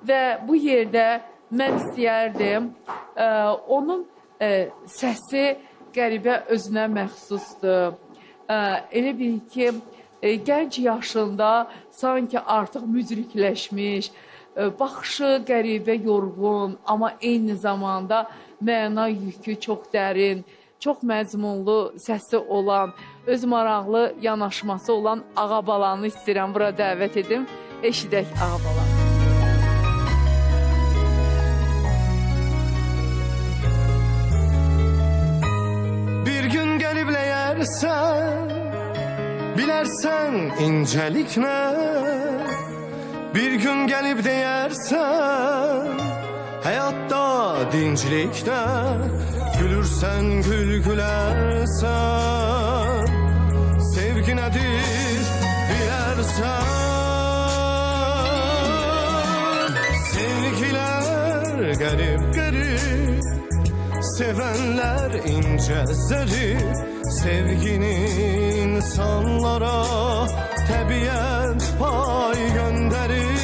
və bu yerdə mən istəyərdim, onun səsi qəribə özünə məxsusdur. Elə bil ki, gənc yaşında sanki artıq müdrikləşmiş, baxışı qəribə yorğun, amma eyni zamanda məna yükü çox dərin, çox məzmunlu səsi olan, öz maraqlı yanaşması olan Ağabalanı istəyirəm, bura dəvət edim. Eşidək Ağabalan. Bir gün gəlib ləyərsən, bilərsən incəlik nə? Bir gün gəlib deyərsən, həyatda dinclik nə? Gülürsən, gül gülərsən, sevgi nədir bilərsən. Sevgilər qərib qərib, sevənlər incə zərif, sevgini insanlara təbiət pay göndərir.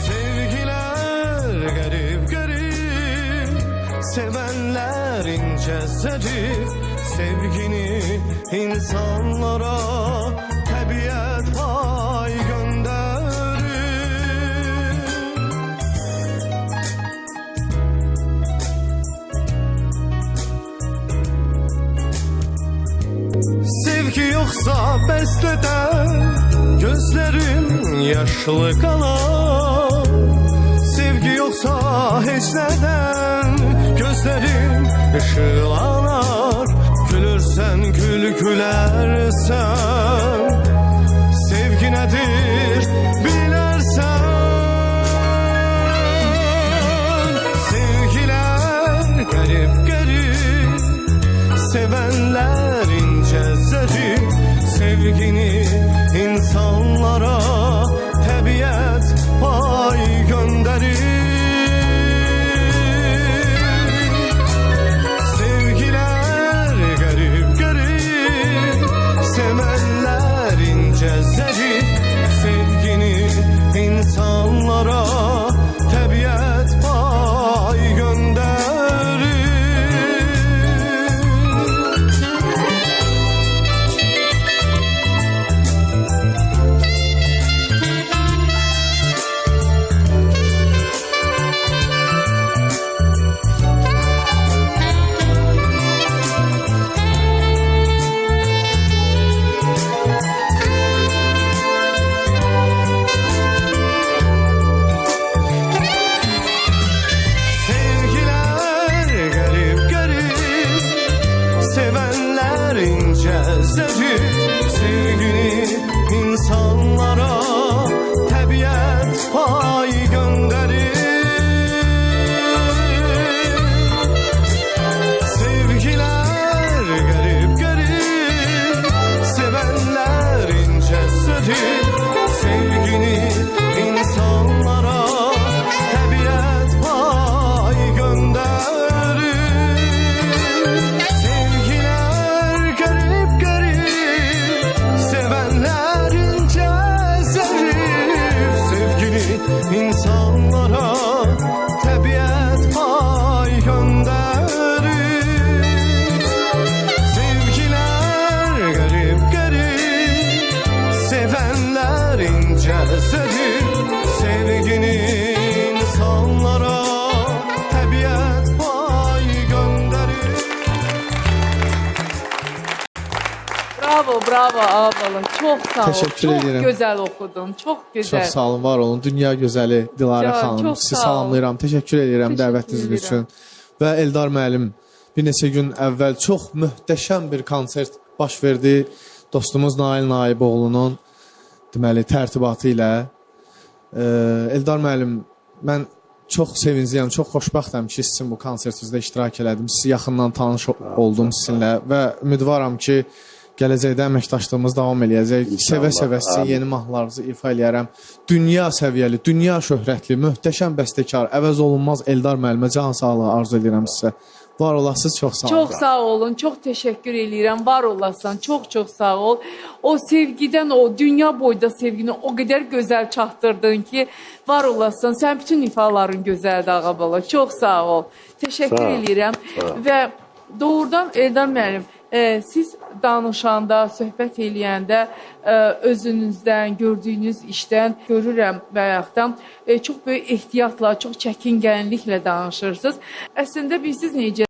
Sevgilər qərib qərib, sevənlər incə zərif, sevgini insanlara təbiət pay göndərir. Sevgi yoxsa bəstədə gözlərim yaşlı qalar. Sevgi yoxsa heç nədən gözlərim ışıqlanar. Gülürsən, gül gülərsən, sevgi nədir bilərsən. Sevgilər qərib qərib, sevənlər incə zərif, sevgini insanlara təbiət pay göndərir. Sevgilər qərib qərib, sevənlər incə zərif, sevgini insanlara təbiət pay göndərir. Sevgini insanlara təbiət pay göndərir. Sevgilər qərib qərib, sevənlər incə zərif, sevgini insanlara təbiət pay göndərir. İnsanlara təbiət pay göndərir. Sevgilər qərib qərib, sevənlər incə zərif, sevgini insanlara təbiət pay göndərir. Bravo, bravo Ağabalan. Çox sağ ol. Teşekkür Çox edirəm. gözəl oxudun. Çox gözəl. Çox sağ olun, var olun. Dünya gözəli Dilarə Ya, xanım. çox Sizi sağ ol. salamlayıram. Teşekkür edirəm Teşekkür dəvətiniz edirəm. üçün. Və Eldar müəllim bir neçə gün əvvəl çox möhtəşəm bir konsert baş verdi. Dostumuz Nail Naiboğlu'nun deməli tərtibatı ilə. Eldar müəllim, mən çox sevincliyəm, çox xoşbəxtəm ki, sizin bu konsertinizdə iştirak elədim. Sizi yaxından tanış oldum sizinlə və ümidvaram ki, gələcəkdə əməkdaşlığımız davam eləyəcək. Sevə-sevə sizin yeni mahnılarınızı ifa eləyərəm. Dünya səviyyəli, dünya şöhrətli, möhtəşəm bəstəkar, əvəz olunmaz Eldar müəllimə can sağlığı arzu edirəm sizə. Var olasınız, çox sağ olun. Çox sağ olun, çox təşəkkür eləyirəm. Var olasan, çox sağ ol. O sevgidən, o dünya boyda sevgini o qədər gözəl çatdırdın ki, var olasan. Sən bütün ifaların gözəldir Ağabala. Çox sağ ol. Təşəkkür eləyirəm. Və doğrudan Eldar müəllim, siz danışanda, söhbət eləyəndə özünüzdən, gördüyünüz işdən görürəm bayaqdan çox böyük ehtiyatla, çox çəkingənliklə danışırsınız. Əslində bilsiz necə?